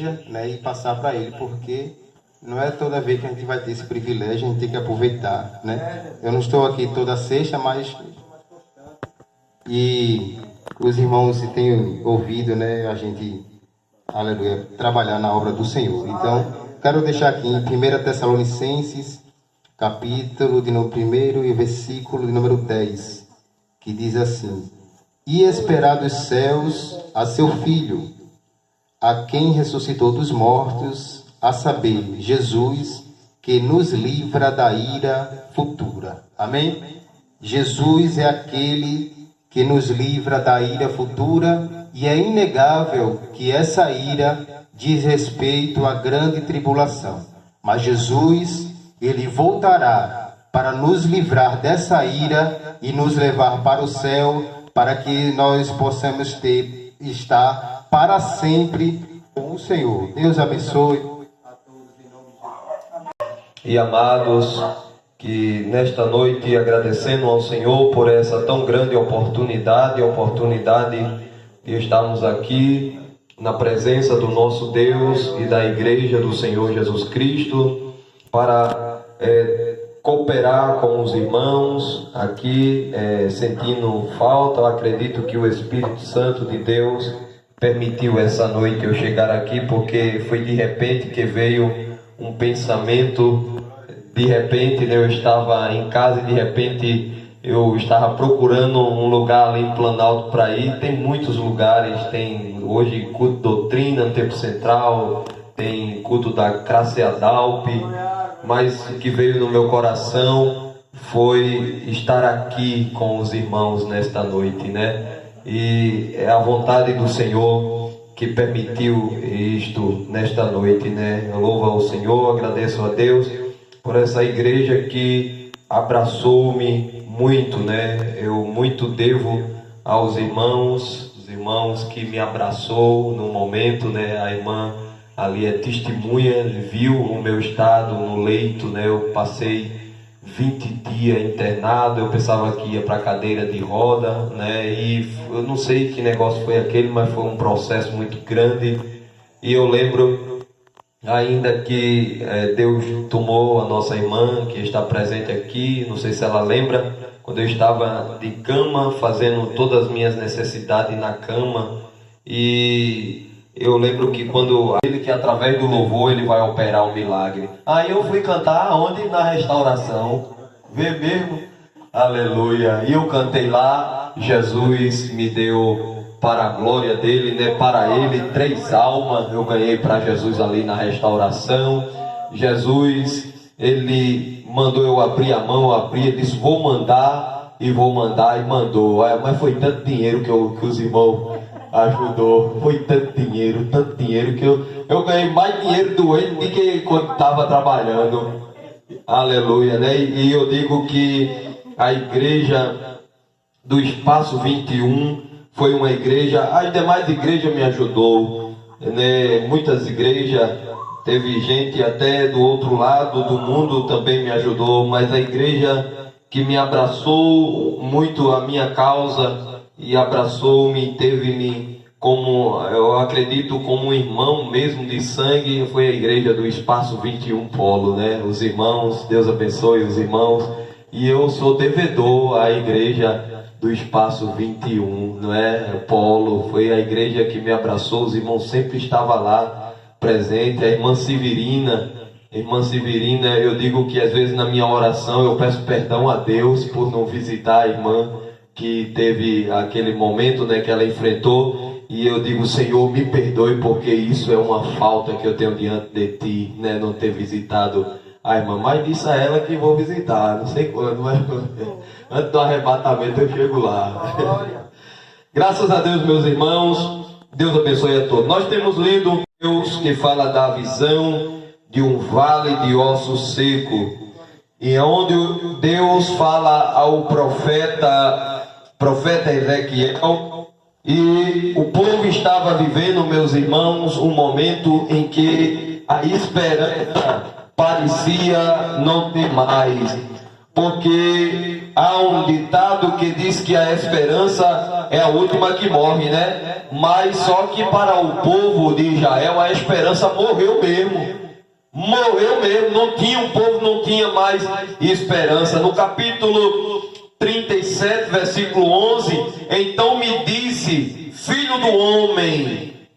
igreja, né, e passar para ele, porque não é toda vez que a gente vai ter esse privilégio, a gente tem que aproveitar, né? Eu não estou aqui toda sexta, mas e os irmãos têm ouvido, né, a gente, aleluia, trabalhar na obra do Senhor. Então, quero deixar aqui em 1 Tessalonicenses, capítulo de número 1 e versículo de número 10, que diz assim: E esperar dos céus a seu Filho, a quem ressuscitou dos mortos, a saber, Jesus, que nos livra da ira futura. Amém? Jesus é aquele que nos livra da ira futura, e é inegável que essa ira diz respeito à grande tribulação. Mas Jesus, ele voltará para nos livrar dessa ira e nos levar para o céu, para que nós possamos estar para sempre com o Senhor. Deus abençoe. E amados, que nesta noite, agradecendo ao Senhor por essa tão grande oportunidade de estarmos aqui na presença do nosso Deus e da Igreja do Senhor Jesus Cristo, para cooperar com os irmãos aqui, sentindo falta. Eu acredito que o Espírito Santo de Deus permitiu essa noite eu chegar aqui, porque foi de repente que veio um pensamento. De repente, né, eu estava em casa e de repente eu estava procurando um lugar ali em Planalto para ir. Tem muitos lugares, tem hoje culto doutrina no Tempo Central, tem culto da Craceadalp, mas o que veio no meu coração foi estar aqui com os irmãos nesta noite, né? E é a vontade do Senhor que permitiu isto nesta noite, né? Eu louvo ao Senhor, agradeço a Deus por essa igreja que abraçou-me muito, né? Eu muito devo aos irmãos, os irmãos que me abraçou no momento, né? A irmã ali é testemunha, viu o meu estado no leito, né? Eu passei 20 dias internado, eu pensava que ia para cadeira de roda, né? E eu não sei que negócio foi aquele, mas foi um processo muito grande. E eu lembro ainda que Deus tomou a nossa irmã, que está presente aqui, não sei se ela lembra, quando eu estava de cama, fazendo todas as minhas necessidades na cama, e eu lembro que quando ele, que através do louvor ele vai operar um milagre. Aí eu fui cantar onde? Na restauração. Vê mesmo? Aleluia. E eu cantei lá, Jesus me deu para a glória dele, né? Para ele, 3 almas eu ganhei para Jesus ali na restauração. Jesus, ele mandou eu abrir a mão, eu abri, ele disse, vou mandar, e mandou. Mas foi tanto dinheiro que os irmãos ajudou, foi tanto dinheiro que eu ganhei mais dinheiro doente do que quando estava trabalhando. Aleluia, né? E eu digo que a igreja do Espaço 21 foi uma igreja, as demais igrejas me ajudou, né? Muitas igrejas, teve gente até do outro lado do mundo também me ajudou, mas a igreja que me abraçou muito a minha causa e abraçou-me, teve-me como, eu acredito, como um irmão mesmo de sangue, foi a igreja do Espaço 21 Polo, né? Os irmãos, Deus abençoe os irmãos, e eu sou devedor à igreja do Espaço 21, não é? Polo, foi a igreja que me abraçou, os irmãos sempre estavam lá presente. A irmã Severina, eu digo que às vezes na minha oração eu peço perdão a Deus por não visitar a irmã que teve aquele momento, né, que ela enfrentou, e eu digo, Senhor, me perdoe, porque isso é uma falta que eu tenho diante de ti, né, não ter visitado a irmã, mas disse a ela que vou visitar, não sei quando, mas antes do arrebatamento eu chego lá. Graças a Deus, meus irmãos, Deus abençoe a todos. Nós temos lido Deus que fala da visão de um vale de ossos seco, e onde Deus fala ao profeta Ezequiel, e o povo estava vivendo, meus irmãos, um momento em que a esperança parecia não ter mais. porque há um ditado que diz que a esperança é a última que morre, né? Mas só que para o povo de Israel a esperança morreu mesmo. Morreu mesmo, não tinha, o povo não tinha mais esperança. No capítulo 37, versículo 11, então me disse: filho do homem,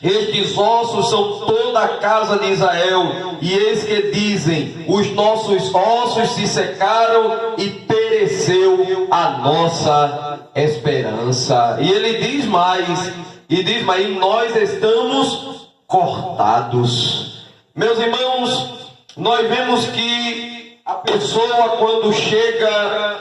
estes ossos são toda a casa de Israel, e eis que dizem: os nossos ossos se secaram e pereceu a nossa esperança. E ele diz mais, e nós estamos cortados. Meus irmãos, nós vemos que a pessoa, quando chega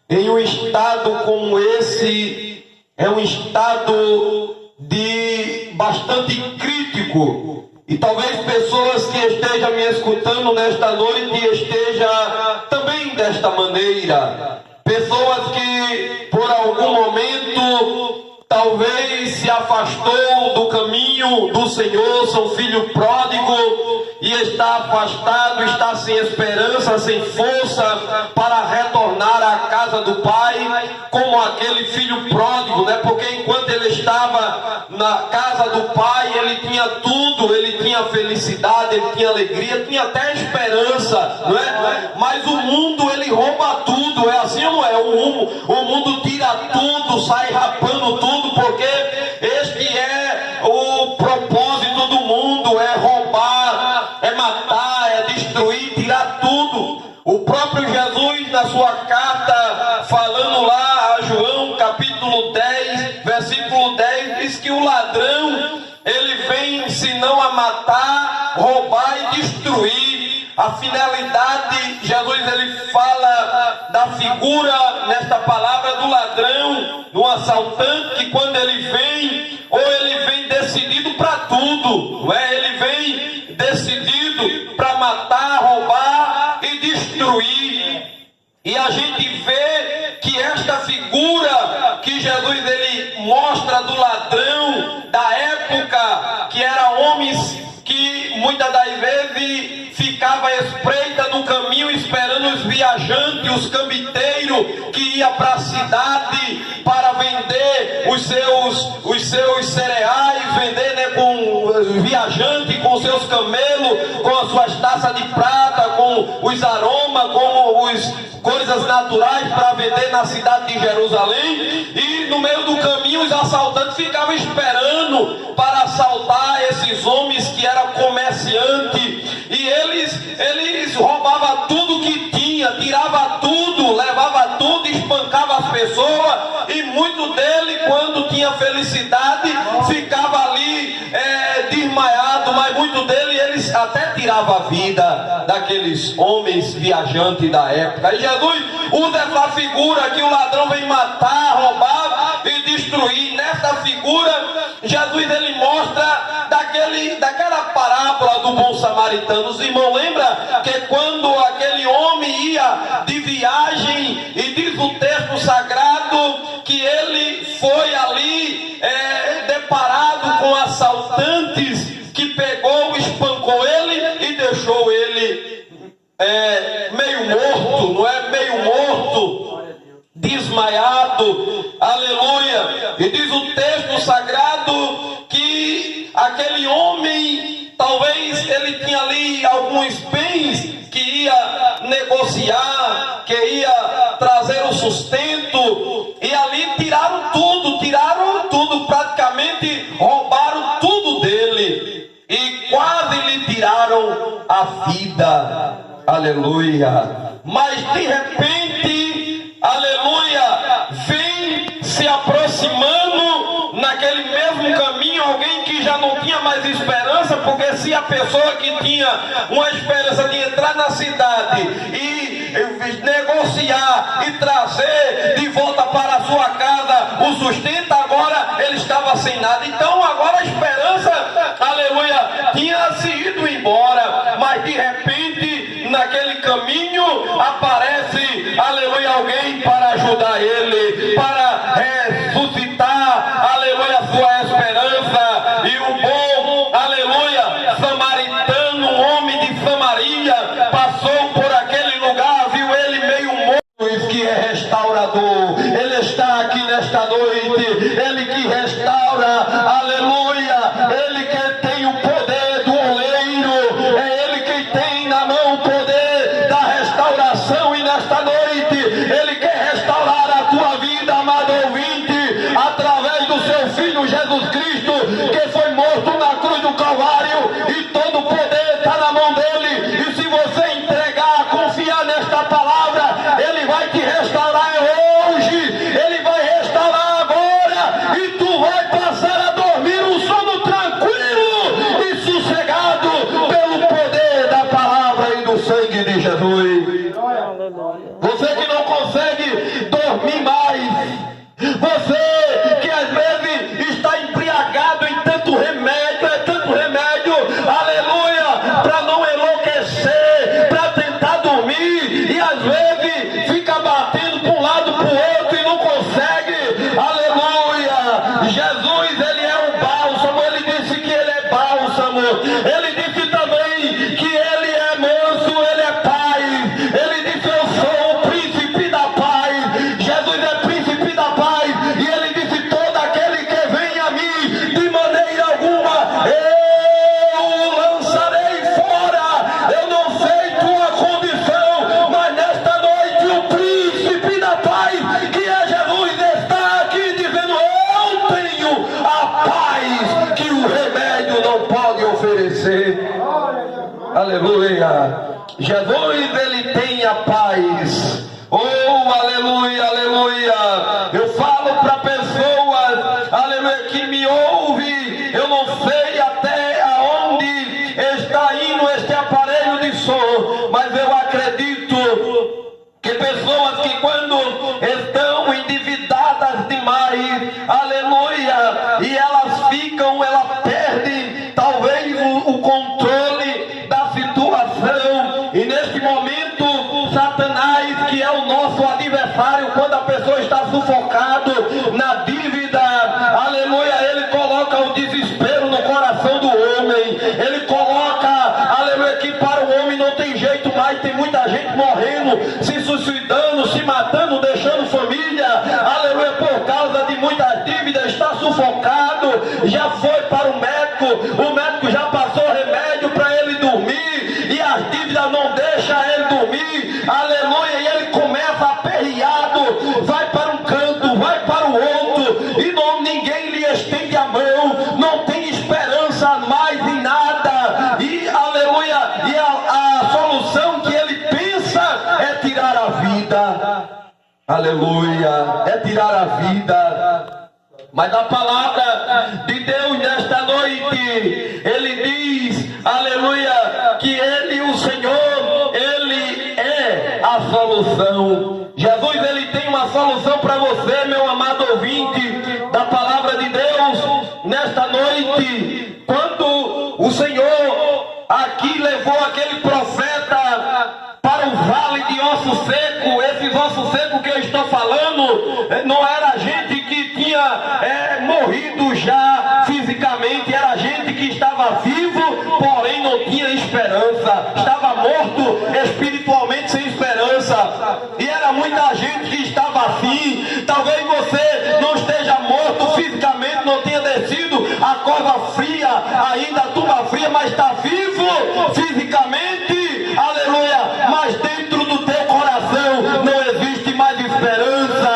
em um estado como esse, é um estado de bastante crítico. E talvez pessoas que estejam me escutando nesta noite estejam também desta maneira. Pessoas que por algum momento talvez se afastou do caminho do Senhor, são filho pródigo e está afastado, está sem esperança, sem força para retornar à casa do Pai, como aquele filho pródigo, né? Porque enquanto ele estava na casa do Pai, ele tinha tudo, ele tinha felicidade, ele tinha alegria, tinha até esperança, não é? Mas o mundo, ele rouba tudo, é assim ou não é? O mundo tira tudo, sai rapando tudo, porque este é o propósito do mundo, é roubar, é matar, é destruir, tirar tudo. O próprio Jesus, na sua carta, falando lá a João, capítulo 10, versículo 10, diz que o ladrão, ele vem senão a matar, roubar e destruir. A finalidade, Jesus ele fala da figura nesta palavra do ladrão, do assaltante, que quando ele vem, ou ele vem decidido para tudo, não é? Ele vem decidido para matar, roubar e destruir. E a gente vê que esta figura que Jesus ele mostra do ladrão da época, que era homens que muitas das vezes ficava à espreita no caminho esperando os viajantes, os cambiteiros que ia para a cidade para vender os seus cereais, vender, né, com os viajantes, com os seus camelos, com as suas taças de prata, com os aromas, com as coisas naturais para vender na cidade de Jerusalém. E no meio do caminho os assaltantes ficavam esperando para assaltar esses homens que eram comerciantes, e eles roubavam tudo que tinha, tirava tudo, levava tudo, espancava as pessoas, e muito dele, quando tinha felicidade, ficava ali desmaiado, mas muito dele eles até tiravam a vida daqueles homens viajantes da época. E Jesus usa essa figura que o ladrão vem matar, roubar e destruir. Nessa figura, Jesus ele mostra daquela parábola do bom samaritano. Os irmãos lembram que quando aquele homem ia de viagem, e diz o texto sagrado que ele foi ali deparado com assaltantes, que pegou, espancou ele e deixou ele meio morto, não é? Meio morto, desmaiado, aleluia. E diz o texto sagrado que aquele homem, talvez ele tinha ali alguns bens que ia negociar, que ia trazer o sustento, e ali tiraram tudo, praticamente roubaram tudo dele, e quase lhe tiraram a vida, aleluia. Mas de repente, aleluia, vem se aproximando naquele mesmo caminho alguém que já não tinha mais esperança, porque se a pessoa que tinha uma esperança de entrar na cidade e negociar e trazer de volta para a sua casa o sustento, agora ele estava sem nada. Então agora a esperança, aleluia, tinha se ido embora, mas de repente naquele caminho aparece, aleluia, alguém para ajudar ele, para ressuscitar, aleluia, sua esperança. E o bom, aleluia, samaritano, um homem de Samaria, passou por aquele lugar, viu ele meio Senhor Jesus Cristo, que foi morto na cruz do Calvário, e todo o poder está na mão dele. E se você entregar, confiar nesta palavra, ele vai te restaurar hoje, ele vai restaurar agora, e tu vai passar a dormir um sono tranquilo e sossegado pelo poder da palavra e do sangue de Jesus. Você que não consegue dormir mais, você que às vezes está embriagado em tanto remédio, aleluia, para não enlouquecer, para tentar dormir, e às vezes fica batendo para um lado, para o outro e não consegue, aleluia. Jesus, ele é o bálsamo, ele disse que ele é bálsamo, ele disse também que ele é manso, ele é paz, ele disse eu sou o príncipe da paz. Jesus é príncipe da paz, e ele disse todo aquele que vem a mim, de maneira alguma eu lançarei fora. Eu não sei tua condição, mas nesta noite o príncipe da paz, que é Jesus, está aqui dizendo eu tenho a paz que o remédio não pode oferecer. Aleluia. Jesus, ele tem a paz. Oh, aleluia, aleluia. Eu falo para pessoas, aleluia, que me ouvem. Eu não sei até aonde está indo este aparelho de som, mas eu acredito que pessoas que quando estão endividadas demais, aleluia, e elas perdem talvez o controle da situação, e neste momento Satanás, que é o nosso adversário, quando a pessoa está sufocado na dívida, aleluia, ele coloca o desespero no coração do homem, ele coloca, aleluia, que para o homem não tem jeito mais, tem muita gente morrendo, se suicidando, se matando, deixando família, aleluia, por causa de muitas dívidas, está sufocado, já foi para o médico já passou remédio para ele dormir, e as dívidas não deixam ele dormir, aleluia, e ele começa aperreado, vai para um canto, vai para o outro, e ninguém lhe estende a mão, não tem esperança mais em nada, e aleluia, e a solução que ele pensa é tirar a vida, aleluia, é tirar a vida. Mas a palavra de Deus nesta noite, ele diz, aleluia, que ele, o Senhor, ele é a solução. Jesus, ele tem uma solução para você, meu amado ouvinte da palavra de Deus, nesta noite. Quando o Senhor aqui levou aquele profeta para o vale de osso seco, esses ossos secos que eu estou falando, não era gente que tinha morrido já fisicamente, era gente que estava vivo, porém não tinha esperança, estava morto espiritualmente, sem esperança, e era muita gente que estava assim. Talvez você não esteja morto fisicamente, não tenha descido a cova fria, ainda a tumba fria, mas está vivo fisicamente, aleluia, mas dentro do teu coração não existe mais esperança,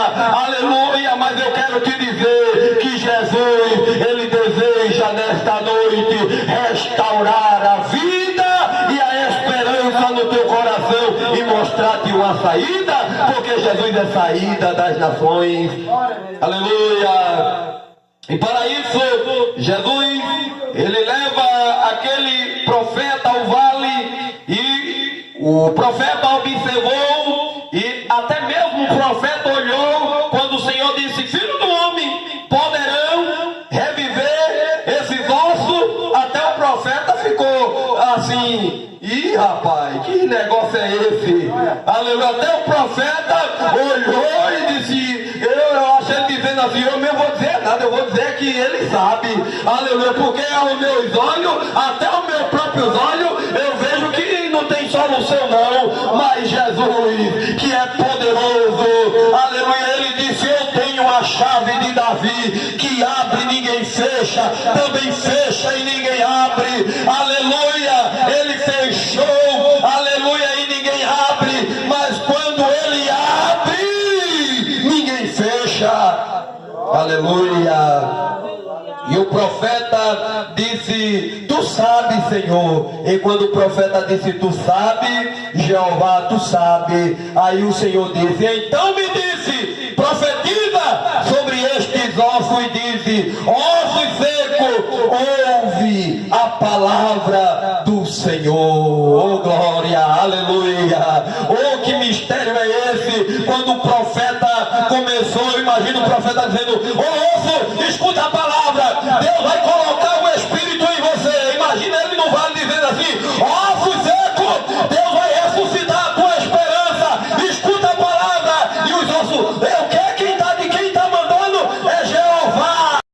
aleluia. Mas eu quero te dizer que Jesus, ele deseja nesta noite restaurar a vida e a esperança no teu coração e mostrar-te uma saída, porque Jesus é saída das nações, aleluia. E para isso, Jesus, ele leva aquele profeta ao vale, e o profeta observou, e até mesmo o profeta olhou, quando o Senhor disse, filho do homem, poderão reviver esses ossos? Até o profeta ficou assim, ih rapaz, que negócio é esse? Aleluia, até o profeta olhou e disse, eu achei ele dizendo assim, eu não vou dizer nada, eu vou dizer que ele sabe, aleluia, porque aos meus olhos, até aos meus próprios olhos, eu vejo que não tem solução não, mas Jesus, que é poderoso, aleluia, ele disse, eu tenho a chave de Davi, que abre e ninguém fecha, também fecha e ninguém abre, aleluia, ele fechou, aleluia, e ninguém abre, mas quando ele abre, ninguém fecha, aleluia. profeta disse: tu sabes, Senhor. E quando o profeta disse: tu sabes, Jeová, tu sabes, aí o Senhor disse: então me disse, profetiza sobre estes ossos e dize: ossos secos, ouve a palavra do Senhor. Oh glória, aleluia. Oh, que mistério é esse? Quando o profeta começou, imagina o profeta dizendo: ô osso, escuta a palavra. Deus vai colocar